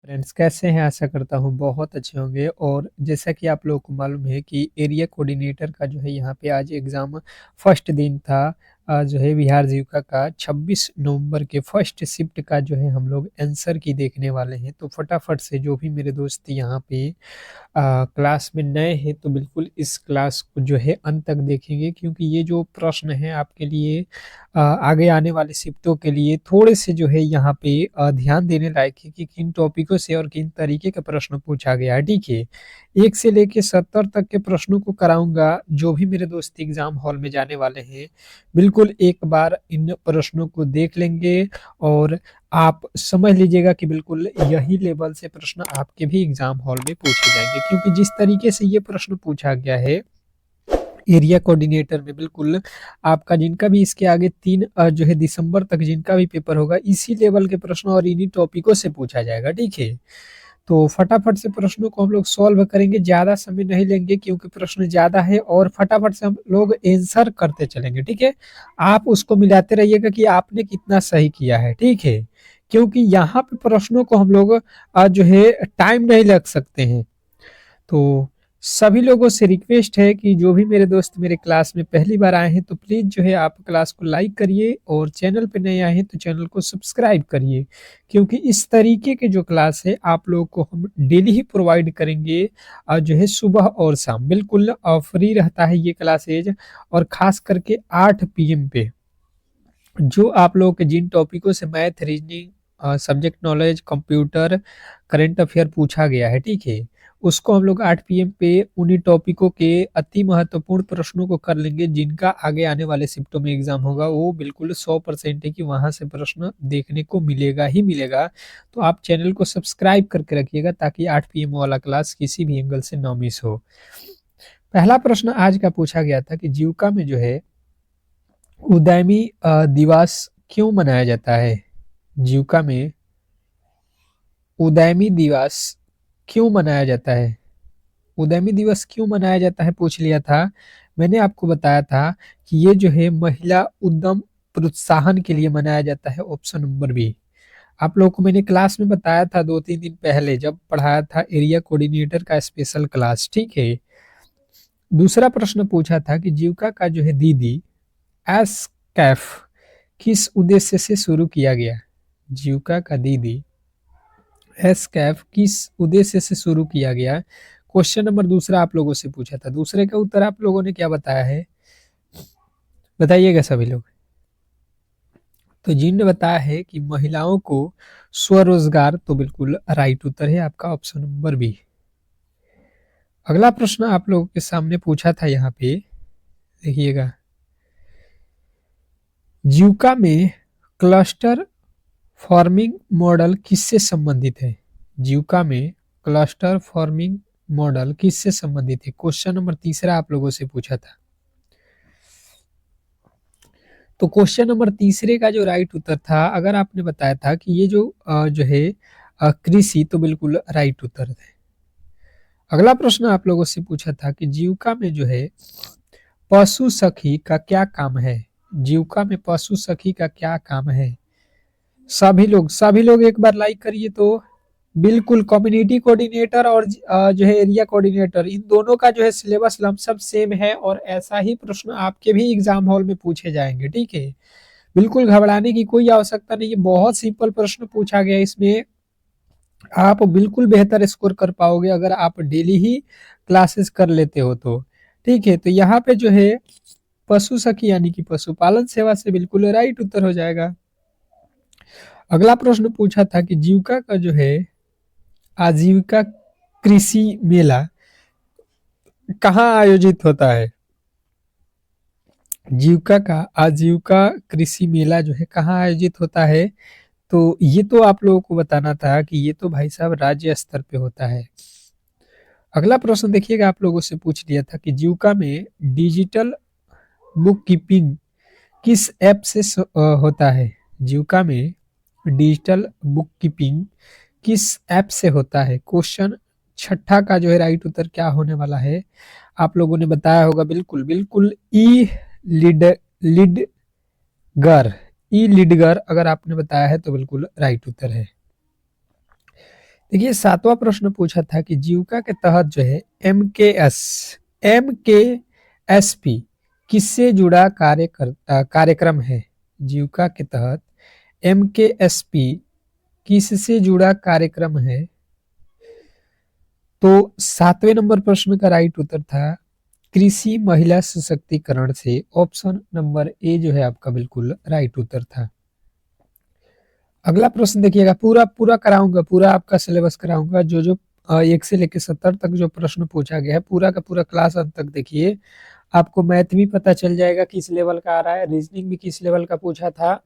Friends, कैसे हैं? आशा करता हूँ बहुत अच्छे होंगे। और जैसा कि आप लोगों को मालूम है कि एरिया कोऑर्डिनेटर का जो है यहाँ पे आज एग्ज़ाम फर्स्ट दिन था। जो है बिहार जीविका का 26 नवंबर के फर्स्ट शिफ्ट का जो है हम लोग आंसर की देखने वाले हैं। तो फटाफट से जो भी मेरे दोस्त यहाँ पे क्लास में नए हैं तो बिल्कुल इस क्लास को जो है अंत तक देखेंगे, क्योंकि ये जो प्रश्न है आपके लिए आगे आने वाले शिफ्टों के लिए थोड़े से जो है यहाँ पे ध्यान देने लायक है कि किन टॉपिकों से और किन तरीके का प्रश्न पूछा गया है। ठीक है, 1 से लेके 70 तक के प्रश्नों को कराऊंगा। जो भी मेरे दोस्त एग्जाम हॉल में जाने वाले हैं बिल्कुल एक बार इन प्रश्नों को देख लेंगे और आप समझ लीजिएगा कि बिल्कुल यही लेवल से प्रश्न आपके भी एग्जाम हॉल में पूछे जाएंगे, क्योंकि जिस तरीके से ये प्रश्न पूछा गया है एरिया कोऑर्डिनेटर में, बिल्कुल आपका जिनका भी इसके आगे 3 जो है दिसंबर तक जिनका भी पेपर होगा इसी लेवल के प्रश्न और इन्हीं टॉपिकों से पूछा जाएगा। ठीक है, तो फटाफट से प्रश्नों को हम लोग सॉल्व करेंगे, ज़्यादा समय नहीं लेंगे क्योंकि प्रश्न ज़्यादा है और फटाफट से हम लोग आंसर करते चलेंगे। ठीक है, आप उसको मिलाते रहिएगा कि आपने कितना सही किया है। ठीक है, क्योंकि यहाँ पे प्रश्नों को हम लोग जो है टाइम नहीं लग सकते हैं। तो सभी लोगों से रिक्वेस्ट है कि जो भी मेरे दोस्त मेरे क्लास में पहली बार आए हैं तो प्लीज़ जो है आप क्लास को लाइक करिए और चैनल पे नए आए हैं तो चैनल को सब्सक्राइब करिए, क्योंकि इस तरीके के जो क्लास है आप लोगों को हम डेली ही प्रोवाइड करेंगे जो है सुबह और शाम। बिल्कुल फ्री रहता है ये क्लासेज, और ख़ास करके 8 पीएम पे जो आप लोगों के जिन टॉपिकों से math, reasoning, subject knowledge, computer, current affair पूछा गया है। ठीक है, उसको हम लोग 8 पीएम पे उन्हीं टॉपिकों के अति महत्वपूर्ण प्रश्नों को कर लेंगे जिनका आगे आने वाले शिफ्टों में एग्जाम होगा। वो बिल्कुल 100% है कि वहां से प्रश्न देखने को मिलेगा ही मिलेगा। तो आप चैनल को सब्सक्राइब करके रखिएगा ताकि 8 पीएम वाला क्लास किसी भी एंगल से ना मिस हो। पहला प्रश्न आज का पूछा गया था कि जीविका में जो है उद्यमी दिवस क्यों मनाया जाता है? जीविका में उद्यमी दिवस क्यों मनाया जाता है? उद्यमी दिवस क्यों मनाया जाता है पूछ लिया था। मैंने आपको बताया था कि ये जो है महिला उद्यम प्रोत्साहन के लिए मनाया जाता है। Option number B. आप लोगों को मैंने क्लास में बताया था 2-3 दिन पहले जब पढ़ाया था एरिया कोऑर्डिनेटर का स्पेशल क्लास। ठीक है, दूसरा प्रश्न पूछा था कि जीविका का जो है दीदी एस कैफ किस उद्देश्य से शुरू किया गया? जीविका का दीदी एस कैफ किस उद्देश्य से शुरू किया गया? क्वेश्चन नंबर दूसरा आप लोगों से पूछा था। दूसरे का उत्तर आप लोगों ने क्या बताया है बताइएगा सभी लोग। तो जिनने बताया है कि महिलाओं को स्वरोजगार, तो बिल्कुल राइट उत्तर है आपका ऑप्शन नंबर बी। अगला प्रश्न आप लोगों के सामने पूछा था यहाँ पे, देखिएगा। जीविका में क्लस्टर फार्मिंग मॉडल किससे संबंधित है? जीविका में क्लस्टर फार्मिंग मॉडल किससे संबंधित है? क्वेश्चन नंबर तीसरा आप लोगों से पूछा था। तो क्वेश्चन नंबर तीसरे का जो राइट उत्तर था, अगर आपने बताया था कि ये जो है कृषि, तो बिल्कुल राइट उत्तर है। अगला प्रश्न आप लोगों से पूछा था कि जीविका में जो है पशु सखी का क्या काम है? जीविका में पशु सखी का क्या काम है? सभी लोग एक बार लाइक करिए। तो बिल्कुल कम्युनिटी कोऑर्डिनेटर और जो है एरिया कोऑर्डिनेटर, इन दोनों का जो है सिलेबस लमसम सेम है और ऐसा ही प्रश्न आपके भी एग्जाम हॉल में पूछे जाएंगे। ठीक है, बिल्कुल घबराने की कोई आवश्यकता नहीं है। बहुत सिंपल प्रश्न पूछा गया, इसमें आप बिल्कुल बेहतर स्कोर कर पाओगे अगर आप डेली ही क्लासेस कर लेते हो तो। ठीक है, तो यहाँ पे जो है पशु सखी यानी कि पशुपालन सेवा से बिल्कुल राइट उत्तर हो जाएगा। अगला प्रश्न पूछा था कि जीविका का जो है आजीविका कृषि मेला कहाँ आयोजित होता है? जीविका का आजीविका कृषि मेला जो है कहाँ आयोजित होता है? तो ये तो आप लोगों को बताना था कि ये तो भाई साहब राज्य स्तर पे होता है। अगला प्रश्न देखिएगा, आप लोगों से पूछ लिया था कि जीविका में डिजिटल बुक कीपिंग किस ऐप से होता है? जीविका में डिजिटल बुक कीपिंग किस ऐप से होता है? क्वेश्चन छठा का जो है राइट उत्तर क्या होने वाला है? आप लोगों ने बताया होगा, बिल्कुल बिल्कुल ई लीड लीडगर। ई लीडगर अगर आपने बताया है तो बिल्कुल राइट उत्तर है। देखिए 7वां प्रश्न पूछा था कि जीविका के तहत जो है एमकेएसपी किससे जुड़ा कार्यक्रम है। जीविका के तहत एमकेएसपी किससे जुड़ा कार्यक्रम है। तो 7वें नंबर प्रश्न का राइट उत्तर था कृषि महिला सशक्तिकरण से। ऑप्शन नंबर ए जो है आपका बिल्कुल राइट उत्तर था। अगला प्रश्न देखिएगा, पूरा पूरा कराऊंगा, पूरा आपका सिलेबस कराऊंगा। जो जो 1 से लेकर 70 तक जो प्रश्न पूछा गया है पूरा का पूरा क्लास अंत तक देखिए। आपको मैथ भी पता चल जाएगा किस लेवल का आ रहा है, रीजनिंग भी किस लेवल का पूछा था,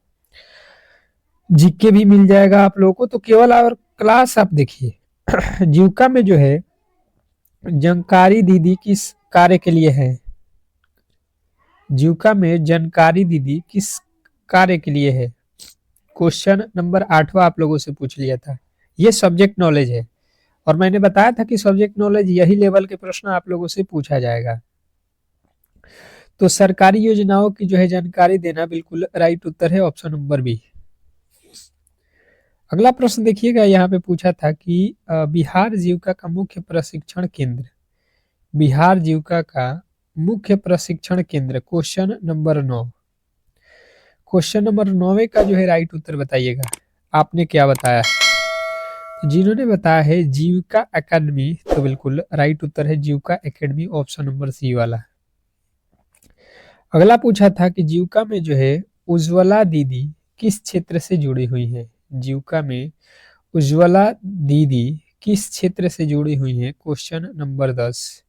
जीके भी मिल जाएगा आप लोगों को। तो केवल और क्लास आप देखिए। जीविका में जो है जानकारी दीदी किस कार्य के लिए है। जीविका में जानकारी दीदी किस कार्य के लिए है। क्वेश्चन नंबर 8वां आप लोगों से पूछ लिया था। ये सब्जेक्ट नॉलेज है और मैंने बताया था कि सब्जेक्ट नॉलेज यही लेवल के प्रश्न आप लोगों से पूछा जाएगा। तो सरकारी योजनाओं की जो है जानकारी देना बिल्कुल राइट उत्तर है, ऑप्शन नंबर बी। अगला प्रश्न देखिएगा, यहाँ पे पूछा था कि बिहार जीविका का मुख्य प्रशिक्षण केंद्र। बिहार जीविका का मुख्य प्रशिक्षण केंद्र। Question number 9। क्वेश्चन नंबर 9 का जो है राइट उत्तर बताइएगा। आपने क्या बताया? तो जिन्होंने बताया है जीविका एकेडमी, तो बिल्कुल राइट उत्तर है जीविका एकेडमी, ऑप्शन नंबर सी वाला। अगला पूछा था कि जीविका में जो है उज्ज्वला दीदी किस क्षेत्र से जुड़ी हुई है। जीविका में उज्ज्वला दीदी किस क्षेत्र से जुड़ी हुई है। Question number 10।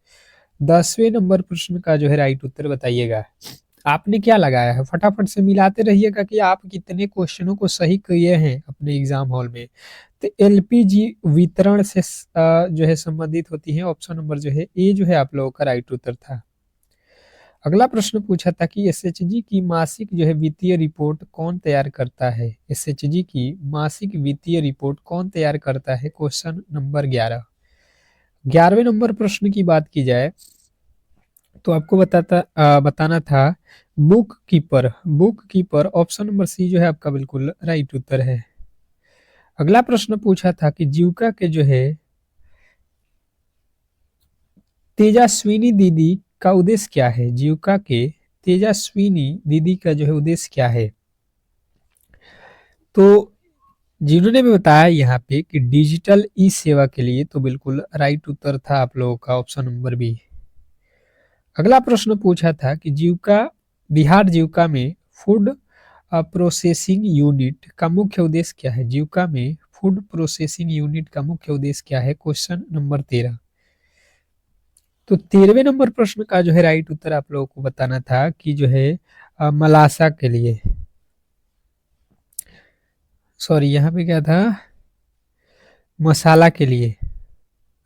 10वें नंबर प्रश्न का जो है राइट उत्तर बताइएगा। आपने क्या लगाया है, फटाफट से मिलाते रहिएगा कि आप कितने क्वेश्चनों को सही किए हैं अपने एग्जाम हॉल में। तो एलपीजी वितरण से जो है संबंधित होती है। ऑप्शन नंबर जो है ए जो है आप लोगों का राइट उत्तर था। अगला प्रश्न पूछा था कि एसएचजी की मासिक जो है वित्तीय रिपोर्ट कौन तैयार करता है। एसएचजी की मासिक वित्तीय रिपोर्ट कौन तैयार करता है। Question number 11। 11वें नंबर प्रश्न की बात की जाए तो आपको बताना था bookkeeper. Bookkeeper, option number C जो है आपका बिल्कुल राइट उत्तर है। अगला प्रश्न पूछा था कि जीविका के जो है तेजस्विनी दीदी का उद्देश्य क्या है। जीविका के तेजस्विनी दीदी का जो है उद्देश्य क्या है। तो जिन्होंने भी बताया यहाँ पे कि डिजिटल ई सेवा के लिए, तो बिल्कुल राइट उत्तर था आप लोगों का ऑप्शन नंबर बी। अगला प्रश्न पूछा था कि जीविका बिहार जीविका में फूड प्रोसेसिंग यूनिट का मुख्य उद्देश्य क्या है। जीविका में फूड प्रोसेसिंग यूनिट का मुख्य उद्देश्य क्या है। Question number 13। तो 13वें नंबर प्रश्न का जो है राइट उत्तर आप लोगों को बताना था कि जो है मलासा के लिए, सॉरी यहाँ पे क्या था, मसाला के लिए।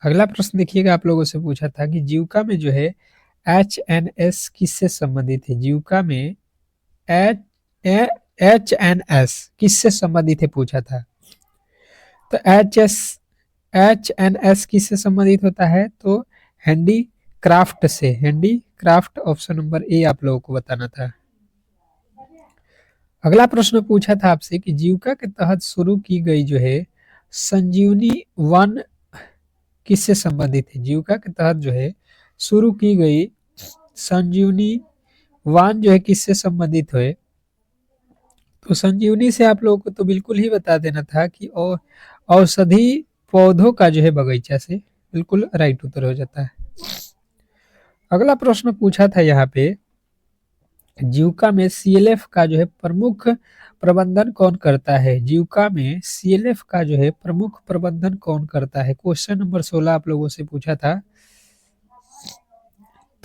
अगला प्रश्न देखिएगा, आप लोगों से पूछा था कि जीविका में जो है एच.एन.एस किससे संबंधित है। जीविका में एच.एन.एस किससे संबंधित है पूछा था। तो एच.एन.एस किससे संबंधित होता है। तो हैंडी क्राफ्ट से। Handy craft, option number A आप लोगों को बताना था। अगला प्रश्न पूछा था आपसे कि जीविका के तहत शुरू की गई जो है संजीवनी वन किससे संबंधित है। जीविका के तहत जो है शुरू की गई संजीवनी वन जो है किससे संबंधित है। तो संजीवनी से आप लोगों को तो बिल्कुल ही बता देना था कि औषधि पौधों का जो है बगीचा से, बिल्कुल राइट उत्तर हो जाता है। अगला प्रश्न पूछा था यहाँ पे जीविका में सीएलएफ का जो है प्रमुख प्रबंधन कौन करता है। जीविका में सीएलएफ का जो है प्रमुख प्रबंधन कौन करता है। क्वेश्चन नंबर 16 आप लोगों से पूछा था।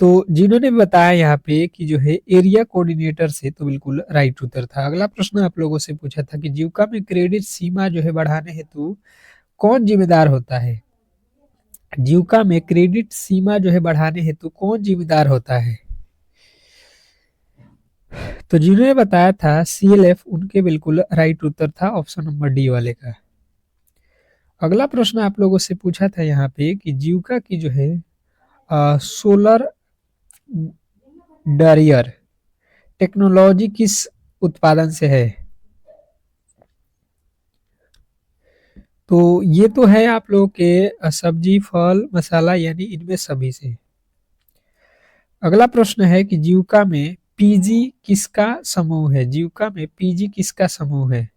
तो जिन्होंने बताया यहाँ पे कि जो है एरिया कोऑर्डिनेटर से, तो बिल्कुल राइट उत्तर था। अगला प्रश्न आप लोगों से पूछा था कि जीविका में क्रेडिट सीमा जो है बढ़ाने हेतु कौन जिम्मेदार होता है। जीविका में क्रेडिट सीमा जो है बढ़ाने हेतु कौन जिम्मेदार होता है। तो जिन्होंने बताया था सीएलएफ, उनके बिल्कुल राइट उत्तर था ऑप्शन नंबर डी वाले का। अगला प्रश्न आप लोगों से पूछा था यहाँ पे कि जीविका की जो है सोलर डरियर टेक्नोलॉजी किस उत्पादन से है। तो ये तो है आप लोगों के सब्जी, फल, मसाला यानी इनमें सभी से। अगला प्रश्न है कि जीविका में पीजी किसका समूह है? जीविका में पीजी किसका समूह है?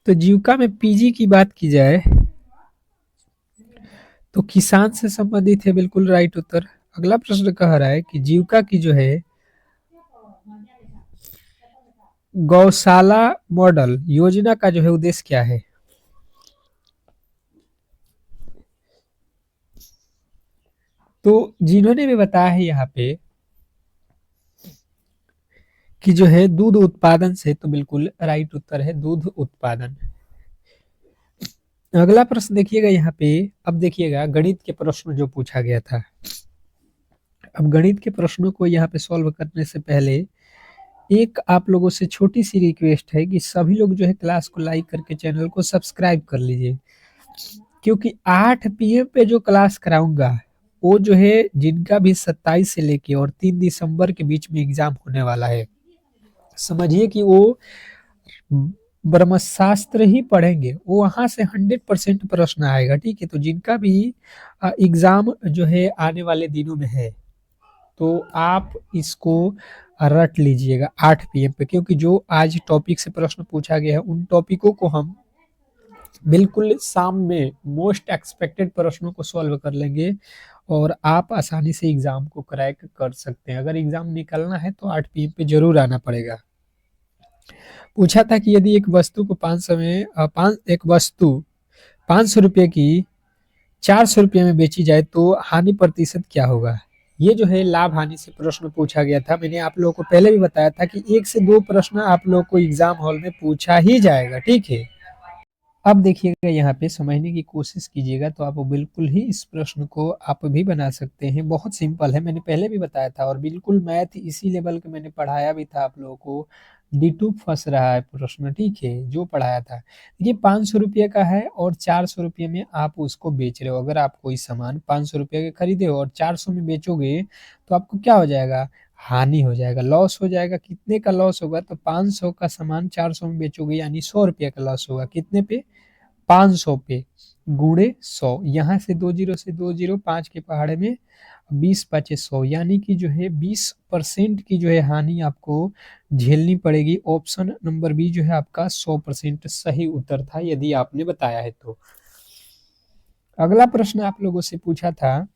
तो जीविका में पीजी की बात की जाए तो किसान से संबंधित है, बिल्कुल राइट उत्तर। अगला प्रश्न कह रहा है कि जीविका की जो है गौशाला मॉडल योजना का जो है उद्देश्य क्या है? तो जिन्होंने भी बताया है यहाँ पे कि जो है दूध उत्पादन से, तो बिल्कुल राइट उत्तर है दूध उत्पादन। अगला प्रश्न देखिएगा यहाँ पे। अब देखिएगा गणित के प्रश्न जो पूछा गया था। अब गणित के प्रश्नों को यहाँ पे सॉल्व करने से पहले एक आप लोगों से छोटी सी रिक्वेस्ट है कि सभी लोग जो है क्लास को लाइक करके चैनल को सब्सक्राइब कर लीजिए, क्योंकि 8 पीएम पे जो क्लास कराऊंगा वो जो है जिनका भी 27 से लेके और 3 दिसंबर के बीच में एग्जाम होने वाला है, समझिए कि वो ब्रह्मशास्त्र ही पढ़ेंगे, वो वहां से 100% प्रश्न आएगा। ठीक है, तो जिनका भी एग्जाम जो है आने वाले दिनों में है तो आप इसको रट लीजिएगा 8 पीएम पे, क्योंकि जो आज टॉपिक से प्रश्न पूछा गया है उन टॉपिकों को हम बिल्कुल शाम में मोस्ट एक्सपेक्टेड प्रश्नों को सॉल्व कर लेंगे और आप आसानी से एग्जाम को क्रैक कर सकते हैं। अगर एग्जाम निकलना है तो 8 पीएम पे जरूर आना पड़ेगा। पूछा था कि यदि एक वस्तु को 500 में एक वस्तु 500 रुपये की 400 रुपये में बेची जाए तो हानि प्रतिशत क्या होगा? ये जो है लाभ हानि से प्रश्न पूछा गया था। मैंने आप लोगों को पहले भी बताया था कि 1 से 2 प्रश्न आप लोग को एग्जाम हॉल में पूछा ही जाएगा। ठीक है, अब देखिएगा यहाँ पे समझने की कोशिश कीजिएगा तो आप बिल्कुल ही इस प्रश्न को आप भी बना सकते हैं। बहुत सिंपल है, मैंने पहले भी बताया था और बिल्कुल मैथ इसी लेवल के मैंने पढ़ाया भी था आप लोगों को। D2 फंस रहा है प्रश्न, ठीक है, जो पढ़ाया था। ये 500 रुपये का है और 400 रुपये में आप उसको बेच रहे हो। अगर आप कोई सामान 500 रुपये के खरीदे हो और 400 में बेचोगे तो आपको क्या हो जाएगा? हानि हो जाएगा, लॉस हो जाएगा। कितने का लॉस होगा? तो 500 का सामान 400 में बेचोगे यानी 100 रुपये का लॉस होगा। कितने पे? 500 पे गुणे 100, यहाँ से 2 जीरो से 2 जीरो, 5 के पहाड़े में 20 पचे 100, यानी कि जो है 20% की जो है हानि आपको झेलनी पड़ेगी। ऑप्शन नंबर बी जो है आपका 100% सही उत्तर था, यदि आपने बताया है तो। अगला प्रश्न आप लोगों से पूछा था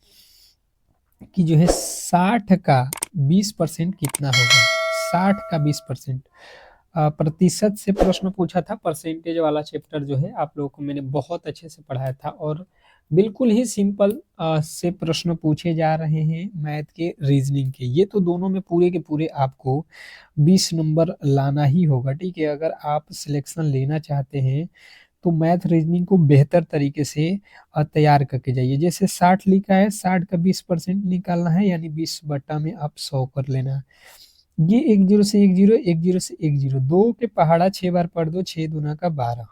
कि जो है 60 का 20% कितना होगा? 60 का 20% प्रतिशत से प्रश्न पूछा था। परसेंटेज वाला चैप्टर जो है आप लोगों को मैंने बहुत अच्छे से पढ़ाया था और बिल्कुल ही सिंपल से प्रश्न पूछे जा रहे हैं मैथ के, रीजनिंग के। ये तो दोनों में पूरे के पूरे आपको 20 नंबर लाना ही होगा। ठीक है, अगर आप सिलेक्शन लेना चाहते हैं तो मैथ रीजनिंग को बेहतर तरीके से तैयार करके जाइए। जैसे 60 लिखा है, 60 का 20% निकालना है यानी 20 बट्टा में आप 100 कर लेना। ये 1 जीरो से 1 जीरो, 1 जीरो से 1 जीरो, 2 के पहाड़ा 6 बार पढ़ दो, 6 दूना का 12।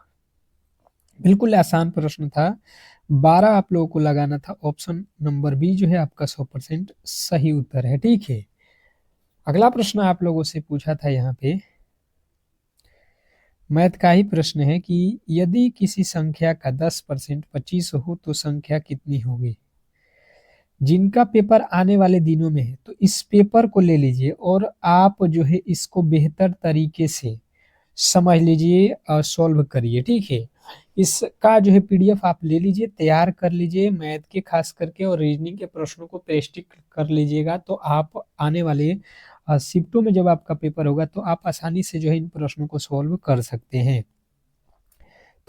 बिल्कुल आसान प्रश्न था, 12 आप लोगों को लगाना था। ऑप्शन नंबर बी जो है आपका 100% सही उत्तर है। ठीक है, अगला प्रश्न आप लोगों से पूछा था यहाँ पे मैथ का ही प्रश्न है कि यदि किसी संख्या का 10% 25 हो तो संख्या कितनी होगी? जिनका पेपर आने वाले दिनों में है तो इस पेपर को ले लीजिए और आप जो है इसको बेहतर तरीके से समझ लीजिए और सॉल्व करिए। ठीक है, इसका जो है पीडीएफ आप ले लीजिए, तैयार कर लीजिए मैथ के खास करके, और रीजनिंग के प्रश्नों को प्रैक्टिस कर लीजिएगा तो आप आने वाले शिफ्टों में जब आपका पेपर होगा तो आप आसानी से जो है इन प्रश्नों को सॉल्व कर सकते हैं।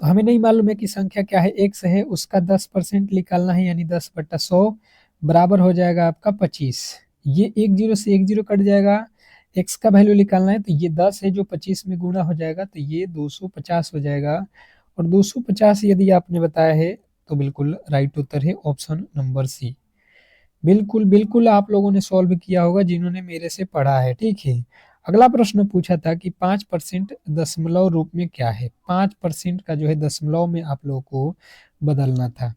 तो हमें नहीं मालूम है कि संख्या क्या है, एक्स है, उसका 10% निकालना है यानी 10/100 बराबर हो जाएगा आपका 25। ये 1 जीरो से 1 जीरो कट जाएगा। एक्स का वैल्यू निकालना है तो ये 10 है जो 25 में गुणा हो जाएगा तो ये 250 हो जाएगा। और 250 यदि आपने बताया है तो बिल्कुल राइट उत्तर है ऑप्शन नंबर सी। बिल्कुल बिल्कुल आप लोगों ने सॉल्व किया होगा जिन्होंने मेरे से पढ़ा है। ठीक है, अगला प्रश्न पूछा था कि 5% दशमलव रूप में क्या है? 5% का जो है दशमलव में आप लोगों को बदलना था।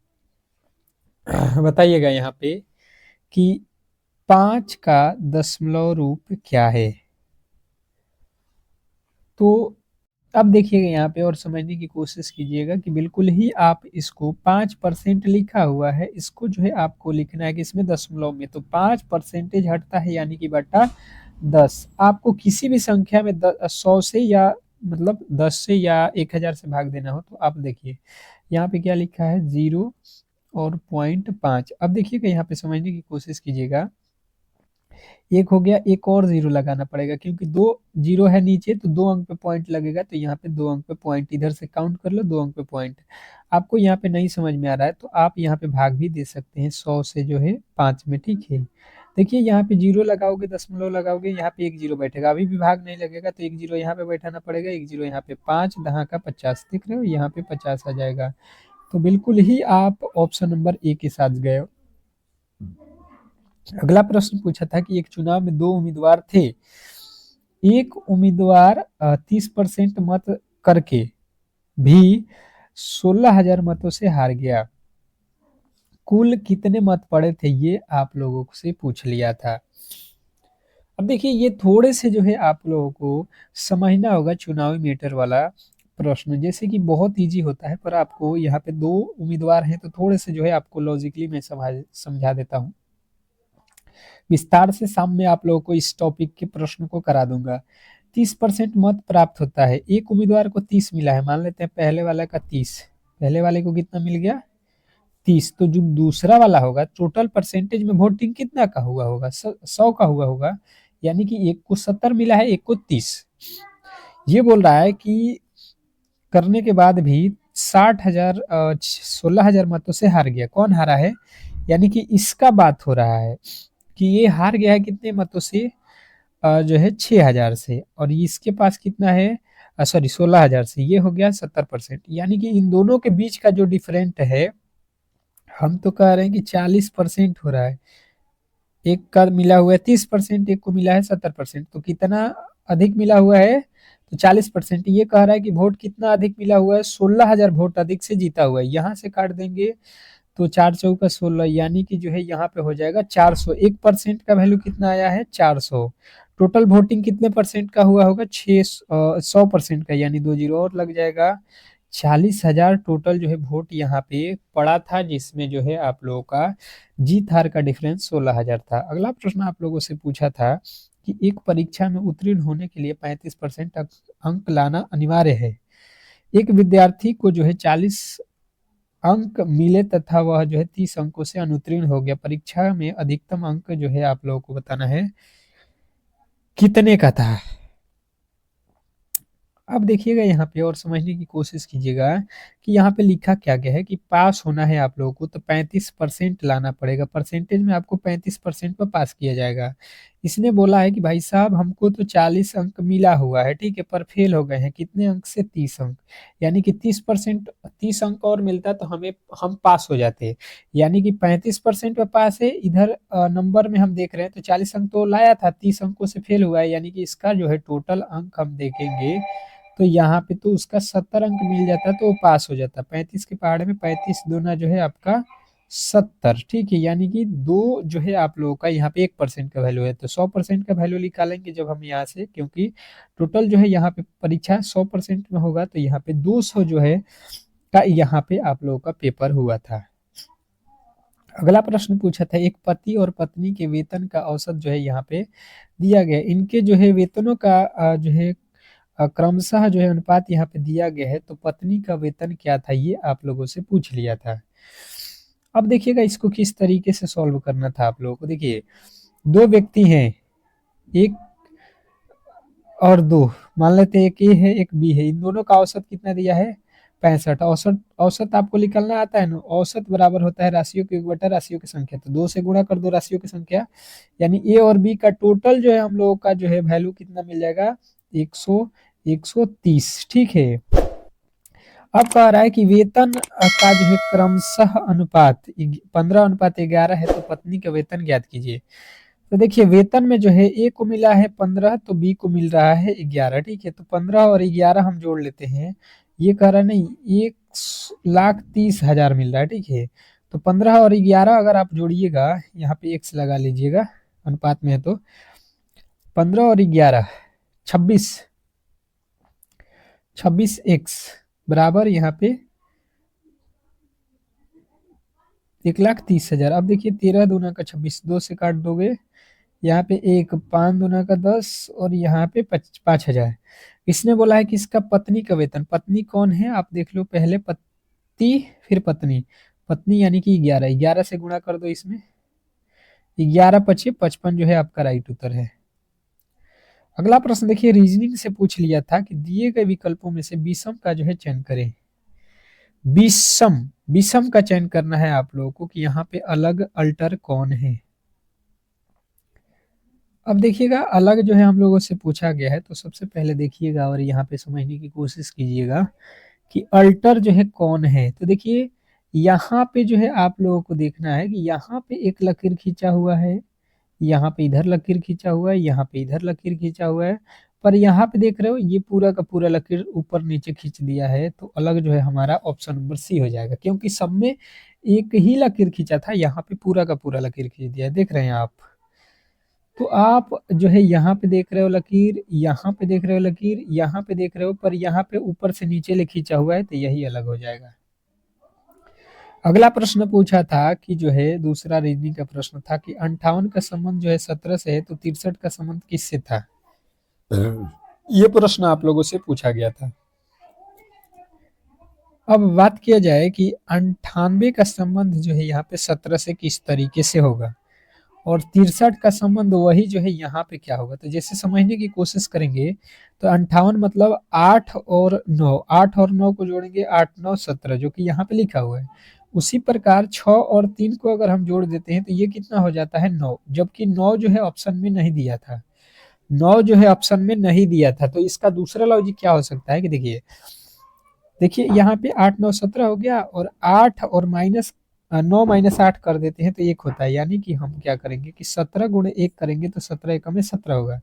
बताइएगा यहाँ पे कि 5 का दशमलव रूप क्या है? तो अब देखिएगा यहाँ पे और समझने की कोशिश कीजिएगा कि बिल्कुल ही आप इसको 5% लिखा हुआ है, इसको जो है आपको लिखना है कि इसमें दशमलव में, तो 5% हटता है यानी कि बटा 10। आपको किसी भी संख्या में 100 से या मतलब 10 से या 1000 से भाग देना हो तो आप देखिए यहाँ पे क्या लिखा है 0 और 0.5। अब देखिएगा यहाँ पे समझने की कोशिश कीजिएगा, एक हो गया, एक और जीरो लगाना पड़ेगा क्योंकि दो जीरो है नीचे तो 2 अंक पे पॉइंट लगेगा, तो यहाँ पे 2 अंक पे पॉइंट, इधर से काउंट कर लो 2 अंक पे पॉइंट। आपको यहाँ पे नहीं समझ में आ रहा है तो आप यहाँ पे भाग भी दे सकते हैं 100 से जो है 5 में, ठीक है। देखिए यहाँ पे जीरो लगाओगे, दशमलव लगाओगे, यहाँ पे एक जीरो बैठेगा, अभी भी भाग नहीं लगेगा तो एक जीरो यहाँ पे बैठाना पड़ेगा, एक जीरो यहाँ पे, 5 दहा का 50, दिख रहे हो, यहाँ पे 50 आ जाएगा। तो बिल्कुल ही आप ऑप्शन नंबर ए के साथ गए हो। अगला प्रश्न पूछा था कि एक चुनाव में दो उम्मीदवार थे, एक उम्मीदवार 30% मत करके भी 16,000 मतों से हार गया, कुल कितने मत पड़े थे, ये आप लोगों से पूछ लिया था। अब देखिए ये थोड़े से जो है आप लोगों को समझना होगा चुनावी मैटर वाला प्रश्न, जैसे कि बहुत इजी होता है पर आपको यहाँ पे दो उम्मीदवार हैं तो थोड़े से जो है आपको लॉजिकली मैं समझा देता हूँ विस्तार से। शाम में आप लोगों को इस टॉपिक के प्रश्न को करा दूंगा। 30% मत प्राप्त होता है, एक उम्मीदवार को 30 मिला है, मान लेते हैं पहले वाले का 30, पहले वाले को कितना मिल गया 30, तो जो दूसरा वाला होगा टोटल परसेंटेज में वोटिंग कितना का हुआ होगा 100 का हुआ होगा, यानी कि एक को 70 मिला है, एक को 30। ये बोल रहा है कि करने के बाद भी 60,000 16,000 मतों से हार गया, कौन हारा है, यानी कि इसका बात हो रहा है कि ये हार गया है कितने मतों से, जो है 6,000 से, और इसके पास कितना है, सॉरी 16,000 से, ये हो गया 70%, यानी कि इन दोनों के बीच का जो डिफरेंट है, हम तो कह रहे हैं कि 40% हो रहा है, एक का मिला हुआ है 30%, एक को मिला है 70%, तो कितना अधिक मिला हुआ है, तो 40%। ये कह रहा है कि वोट कितना अधिक मिला हुआ है, 16,000 वोट अधिक से जीता हुआ है, यहाँ से काट देंगे तो 4 चौका 16, यानी कि जो है यहाँ पे हो जाएगा 400, 1% का वैल्यू कितना आया है 400। टोटल वोटिंग कितने परसेंट का हुआ होगा 100% का, यानी 2 जीरो और लग जाएगा, 40,000 टोटल जो है वोट यहाँ पे पड़ा था, जिसमें जो है आप लोगों का जीत हार का डिफरेंस 16,000 था। अगला प्रश्न आप लोगों से पूछा था कि एक परीक्षा में उत्तीर्ण होने के लिए 35% अंक लाना अनिवार्य है, एक विद्यार्थी को जो है 40 अंक मिले तथा वह जो है 30 अंकों से अनुत्तीर्ण हो गया, परीक्षा में अधिकतम अंक जो है आप लोगों को बताना है कितने का था। अब देखिएगा यहाँ पे और समझने की कोशिश कीजिएगा कि यहाँ पे लिखा क्या गया है कि पास होना है आप लोगों को तो 35% लाना पड़ेगा, परसेंटेज में आपको 35% पर पास किया जाएगा। इसने बोला है कि भाई साहब हमको तो 40 अंक मिला हुआ है, ठीक है, पर फेल हो गए हैं कितने अंक से 30 अंक, यानी कि 30%, 30 अंक और मिलता तो हम पास हो जाते, यानी कि 35% पे पास है, इधर नंबर में हम देख रहे हैं तो 40 अंक तो लाया था, 30 अंकों से फेल हुआ है, यानी कि इसका जो है टोटल अंक हम देखेंगे तो यहाँ पे तो उसका 70 अंक मिल जाता तो वो पास हो जाता, 35 के पहाड़े में 35 दूना जो है आपका 70, ठीक है, यानी कि दो जो है आप लोगों का यहाँ पे 1% का वैल्यू है, तो 100% का वैल्यू निकालेंगे जब हम यहाँ से, क्योंकि टोटल जो है यहाँ पे परीक्षा 100% में होगा तो यहाँ पे 200 जो है का यहाँ पे आप लोगों का पेपर हुआ था। अगला प्रश्न पूछा था एक पति और पत्नी के वेतन का औसत जो है यहाँ पे दिया गया, इनके जो है वेतनों का जो है क्रमशः जो है अनुपात यहाँ पे दिया गया है, तो पत्नी का वेतन क्या था ये आप लोगों से पूछ लिया था। अब देखिएगा इसको किस तरीके से सॉल्व करना था आप लोगों को। देखिए दो व्यक्ति हैं, एक और दो, मान लेते हैं एक ए है एक बी है, इन दोनों का औसत कितना दिया है 65। औसत औसत आपको निकलना आता है ना, औसत बराबर होता है राशियों के योग बटा राशियों की संख्या, तो 2 से गुणा कर दो राशियों की संख्या, यानी ए और बी का टोटल जो है हम लोगों का जो है वैल्यू कितना मिल जाएगा 130, ठीक है। अब कह रहा है कि वेतन का जो है क्रमशः अनुपात 15:11 है, तो पत्नी का वेतन ज्ञात कीजिए। तो देखिए वेतन में जो है ए को मिला है 15 तो बी को मिल रहा है 11, ठीक है, तो 15 और 11 हम जोड़ लेते हैं, ये कह रहा है नहीं 1,30,000 मिल रहा है, ठीक है, तो 15 और 11 अगर आप जोड़िएगा, यहाँ पे एक्स लगा लीजिएगा अनुपात में है, तो 15 और 11 26, 26x बराबर यहाँ पे 1,30,000। अब देखिए 13 दूना का 26, 2 से काट दोगे, यहाँ पे 1, 5 दूना का 10 और यहाँ पे 5,000। इसने बोला है कि इसका पत्नी का वेतन, पत्नी कौन है आप देख लो, पहले पति फिर पत्नी, पत्नी यानी कि 11, 11 से गुणा कर दो इसमें, 11 पचे 55 जो है आपका राइट उत्तर है। अगला प्रश्न देखिए, रीजनिंग से पूछ लिया था कि दिए गए विकल्पों में से विषम का जो है चयन करें। विषम, विषम का चयन करना है आप लोगों को कि यहाँ पे अलग अल्टर कौन है। अब देखिएगा अलग जो है हम लोगों से पूछा गया है, तो सबसे पहले देखिएगा और यहाँ पे समझने की कोशिश कीजिएगा कि अल्टर जो है कौन है। तो देखिए यहाँ पे जो है आप लोगों को देखना है कि यहाँ पे एक लकीर खींचा हुआ है, यहाँ पे इधर लकीर खींचा हुआ है, यहाँ पे इधर लकीर खींचा हुआ है, पर यहाँ पे देख रहे हो ये पूरा का पूरा लकीर ऊपर नीचे खींच दिया है, तो अलग जो है हमारा ऑप्शन नंबर सी हो जाएगा, क्योंकि सब में एक ही लकीर खींचा था, यहाँ पे पूरा का पूरा लकीर खींच दिया है, देख रहे हैं आप। तो आप जो है यहाँ पे देख रहे हो लकीर, यहाँ पे देख रहे हो लकीर, यहाँ पे देख रहे हो, पर यहाँ पे ऊपर से नीचे ले खींचा हुआ है, तो यही अलग हो जाएगा। अगला प्रश्न पूछा था कि जो है दूसरा रीजनिंग का प्रश्न था कि 58 का संबंध जो है 17 से है, तो 63 का संबंध किससे था। ये प्रश्न आप लोगों से पूछा गया था। अब बात किया जाए कि 98 का संबंध जो है यहाँ पे 17 से किस तरीके से होगा, और 63 का संबंध वही जो है यहाँ पे क्या होगा। तो जैसे समझने की कोशिश करेंगे तो 58 मतलब 8 और 9, 8 और 9 को जोड़ेंगे 8 9 17, जो कि यहाँ पे लिखा हुआ है। उसी प्रकार 6 और 3 को अगर हम जोड़ देते हैं तो ये कितना हो जाता है 9, जबकि 9 जो है ऑप्शन में नहीं दिया था, 9 जो है ऑप्शन में नहीं दिया था। तो इसका दूसरा लॉजिक क्या हो सकता है कि देखिए, देखिए यहाँ पे 8 9 17 हो गया, और 8 और माइनस 9 माइनस 8 कर देते हैं तो 1 होता है, यानी कि हम क्या करेंगे कि 17 गुणे 1 करेंगे तो 17 एकम में 17 होगा।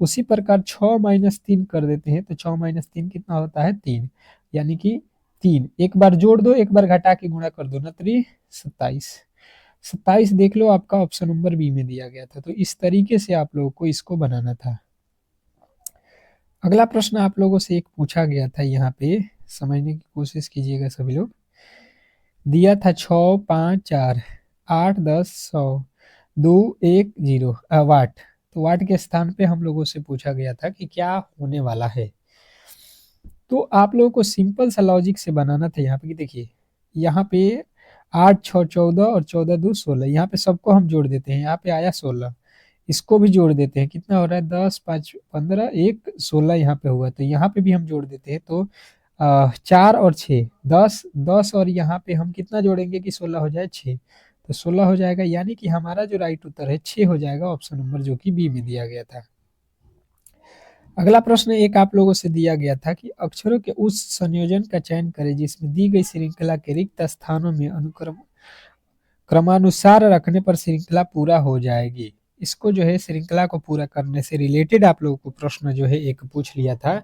उसी प्रकार 6 माइनस 3 कर देते हैं तो 6 माइनस 3 कितना होता है 3, यानी कि 3, एक बार जोड़ दो एक बार घटा के गुणा कर दो ना, 3 27, 27 देख लो आपका ऑप्शन नंबर बी में दिया गया था। तो इस तरीके से आप लोगों को इसको बनाना था। अगला प्रश्न आप लोगों से एक पूछा गया था, यहाँ पे समझने की कोशिश कीजिएगा सभी लोग। दिया था 6 5 4 8 10 100 2 1 0 वाट। तो वाट के स्थान पे हम लोगों से पूछा गया था कि क्या होने वाला है। तो आप लोगों को सिंपल सा लॉजिक से बनाना था यहाँ पे कि देखिए, यहाँ पे 8 6 14 और 14 2 16, यहाँ पे सबको हम जोड़ देते हैं, यहाँ पे आया 16, इसको भी जोड़ देते हैं, कितना हो रहा है 10 5 15 1 16 यहाँ पे हुआ, तो यहाँ पे भी हम जोड़ देते हैं, तो 4 और 6 10 10, और यहाँ पे हम कितना जोड़ेंगे कि 16 हो जाए 6, तो 16 हो जाएगा, यानी कि हमारा जो राइट उत्तर है 6 हो जाएगा, ऑप्शन नंबर जो कि बी में दिया गया था। अगला प्रश्न एक आप लोगों से दिया गया था कि अक्षरों के उस संयोजन का चयन करें जिसमें दी गई श्रृंखला के रिक्त स्थानों में अनुक्रम क्रमानुसार रखने पर श्रृंखला पूरा हो जाएगी। इसको जो है श्रृंखला को पूरा करने से रिलेटेड आप लोगों को प्रश्न जो है एक पूछ लिया था,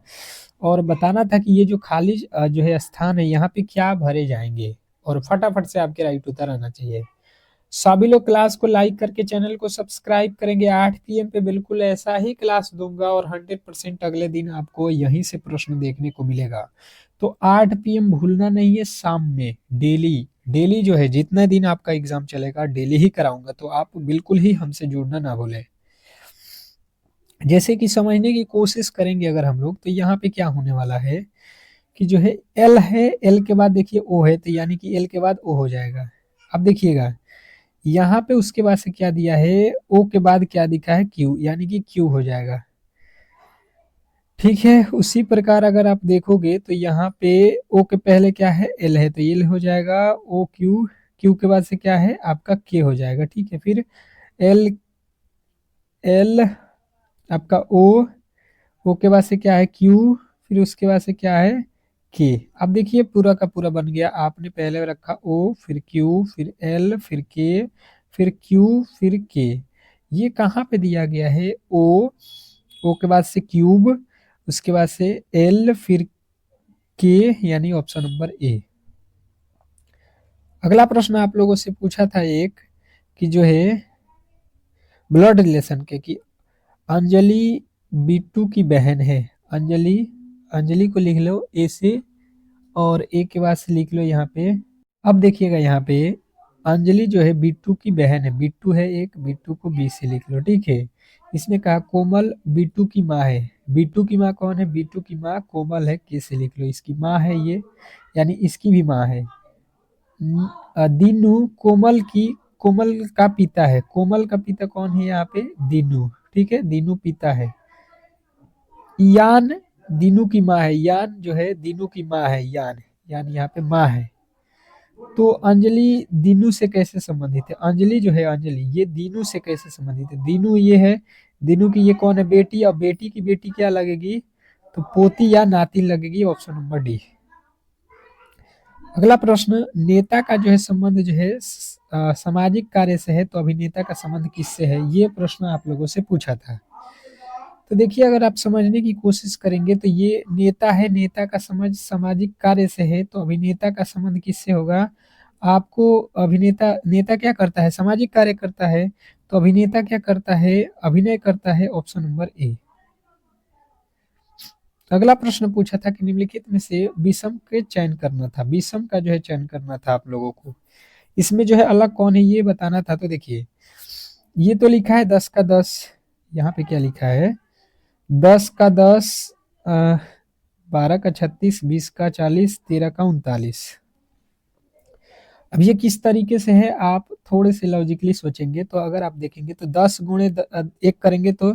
और बताना था कि ये जो खाली जो है स्थान है यहाँ पे क्या भरे जाएंगे, और फटाफट से आपके राइट उत्तर आना चाहिए। सभी लोग क्लास को लाइक करके चैनल को सब्सक्राइब करेंगे, 8 पीएम पे बिल्कुल ऐसा ही क्लास दूंगा, और 100% अगले दिन आपको यहीं से प्रश्न देखने को मिलेगा। तो 8 पीएम भूलना नहीं है, शाम में डेली डेली जो है जितना दिन आपका एग्जाम चलेगा डेली ही कराऊंगा, तो आप बिल्कुल ही हमसे जुड़ना ना भूलें। जैसे कि समझने की कोशिश करेंगे अगर हम लोग, तो यहाँ पे क्या होने वाला है कि जो है एल है, एल के बाद देखिए ओ है, तो यानी कि एल के बाद ओ हो जाएगा। अब देखिएगा यहाँ पे उसके बाद से क्या दिया है, ओ के बाद क्या दिखा है क्यू, यानी कि क्यू हो जाएगा। ठीक है, उसी प्रकार अगर आप देखोगे तो यहाँ पे ओ के पहले क्या है एल है, तो एल हो जाएगा, ओ क्यू, क्यू के बाद से क्या है आपका के हो जाएगा। ठीक है, फिर एल, एल आपका ओ, ओ के बाद से क्या है क्यू, फिर उसके बाद से क्या है के। अब देखिए पूरा का पूरा बन गया, आपने पहले रखा ओ फिर क्यू फिर एल फिर के फिर क्यू फिर के। ये कहाँ पे दिया गया है, ओ, ओ के बाद से क्यूब, उसके बाद से एल फिर के, यानी ऑप्शन नंबर ए। अगला प्रश्न आप लोगों से पूछा था एक कि जो है ब्लड रिलेशन के, कि अंजलि बिट्टू की बहन है, अंजलि अंजलि को लिख लो ए से और ए के बाद से लिख लो यहाँ पे। अब देखिएगा यहाँ पे अंजलि जो है बिट्टू की बहन है, बिट्टू है एक, बिट्टू को बी से लिख लो, ठीक है। इसने कहा कोमल बिट्टू की माँ है, बिट्टू की माँ कौन है, बिट्टू की माँ कोमल है, के से लिख लो, इसकी माँ है ये, यानी इसकी भी माँ है। दीनू कोमल का पिता है, कोमल का पिता कौन है यहाँ पे, दीनू, ठीक है, दीनू पिता है। यान दीनू की माँ है, यान जो है दीनू की माँ है, यान यान यहाँ पे माँ है। तो अंजलि दीनू से कैसे संबंधित है, अंजलि जो है अंजलि ये दीनू से कैसे संबंधित है, दीनू ये है, दीनू की ये कौन है, बेटी, और बेटी की बेटी क्या लगेगी, तो पोती या नाती लगेगी, ऑप्शन नंबर डी। अगला प्रश्न, नेता का जो है संबंध जो है सामाजिक कार्य से है, तो अभिनेता का संबंध किससे है, ये प्रश्न आप लोगों से पूछा था। तो देखिए अगर आप समझने की कोशिश करेंगे तो ये नेता है, नेता का समझ सामाजिक कार्य से है, तो अभिनेता का संबंध किससे होगा, आपको अभिनेता, नेता क्या करता है, सामाजिक कार्य करता है, तो अभिनेता क्या करता है, अभिनय करता है, ऑप्शन नंबर ए। अगला प्रश्न पूछा था कि निम्नलिखित में से विषम के चयन करना था, विषम का जो है चयन करना था आप लोगों को, इसमें जो है अलग कौन है ये बताना था। तो देखिए ये तो लिखा है 10 का 10, यहाँ पे क्या लिखा है 10 का 10, 12 का 36, 20 का 40, 13 का 39। अब ये किस तरीके से है, आप थोड़े से लॉजिकली सोचेंगे तो अगर आप देखेंगे तो 10 गुणे 1 करेंगे, तो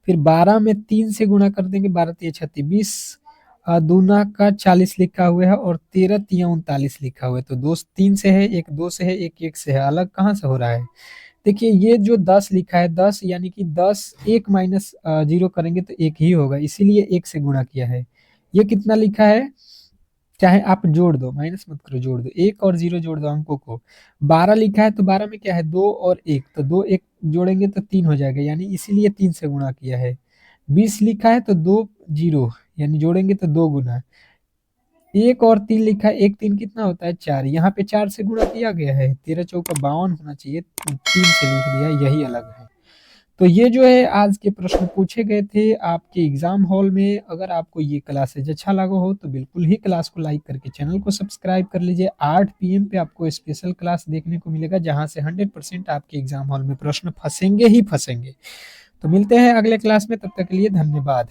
फिर 12 में 3 से गुणा कर देंगे, 12 तिया 36, 20 दूना का 40 लिखा हुआ है, और 13 तिया 39 लिखा हुआ है। तो 2 3 से है, एक 2 से है, एक 1 से है, अलग कहाँ से हो रहा है। देखिए ये जो 10 लिखा है 10 यानी कि 10 1 माइनस 0 करेंगे तो 1 ही होगा, इसीलिए 1 से गुणा किया है। ये कितना लिखा है, चाहे आप जोड़ दो, माइनस मत करो, जोड़ दो, 1 और 0 जोड़ दो अंकों को। 12 लिखा है तो 12 में क्या है 2 और 1, तो 2 1 जोड़ेंगे तो 3 हो जाएगा, यानी इसीलिए 3 से गुणा किया है। 20 लिखा है तो 2 0 यानी जोड़ेंगे तो 2 गुना। 1 और 3 लिखा है, 1 3 कितना होता है 4, यहाँ पे 4 से गुणा किया गया है, 13 चौका 52 होना चाहिए, 3 से लिख दिया, यही अलग है। तो ये जो है आज के प्रश्न पूछे गए थे आपके एग्जाम हॉल में। अगर आपको ये क्लासेज अच्छा लगा हो तो बिल्कुल ही क्लास को लाइक करके चैनल को सब्सक्राइब कर लीजिए। 8 PM पे आपको स्पेशल क्लास देखने को मिलेगा, जहां से 100% आपके एग्जाम हॉल में प्रश्न फंसेंगे ही फंसेंगे। तो मिलते हैं अगले क्लास में, तब तक के लिए धन्यवाद।